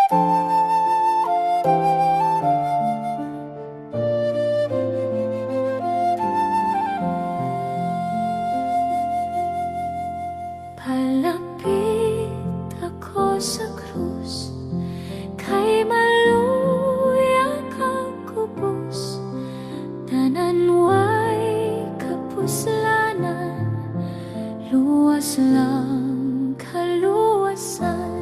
Palapit ako sa krus, kay maluya kakubos, tanan way kapuslanan, luwas lang kaluwasan.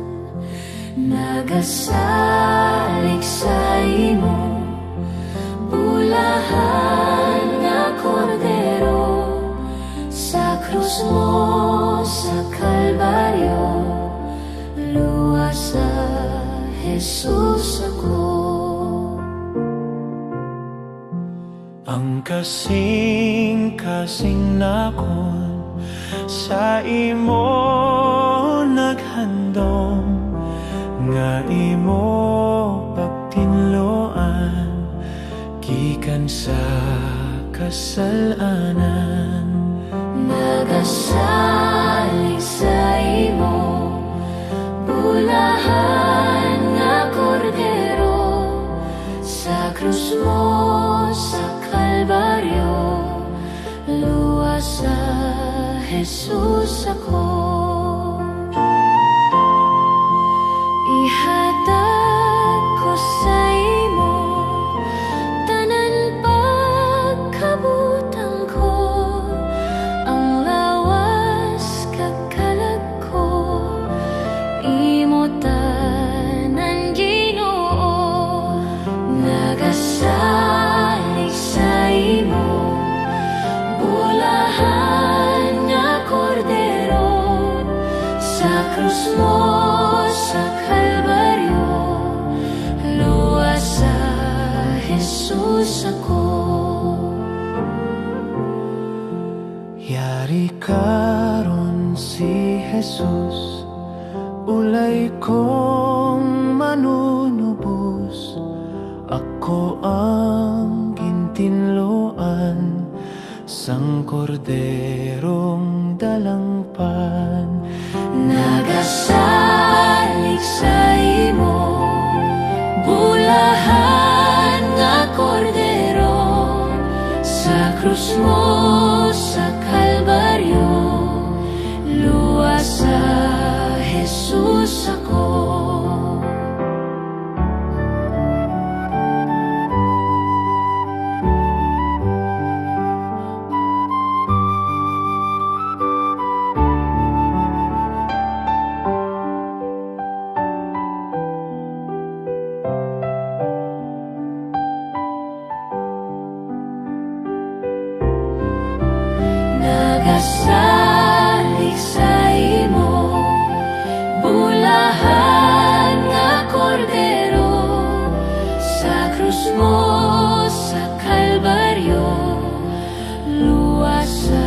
Nagasalig sa imo, bulahan nga kordero, sa krus mo sa Kalbaryo, luwas sa Jesus ako. Ang kasing-kasing nakon sa imo naghandom, nga imo pagtinloan gikan sa kasalanan. Nagasalig sa imo, bulahan nga kordero, sa krus mo sa Kalbaryo, luwas sa Jesus ako. Ihatag ko sa imo tanan pagkabutang ko, ang lawas kakalag ko, imo tanan Ginoo. Nagasalig sa imo, bulahan nga kordero, sa krus mo sa Kalbaryo, luwas sa Jesus ako. Yari karon si Jesus, ulay kong manunubos, ako ang gintinloan sang korderong dalangpan. Nagasalig sa imo, bulahan nga kordero, sa krus mo sa Kalbaryo, luwas sa Jesus ako. Nagasalig sa imo, bulahan nga kordero, sa krus mo sa Kalbaryo, luwas sa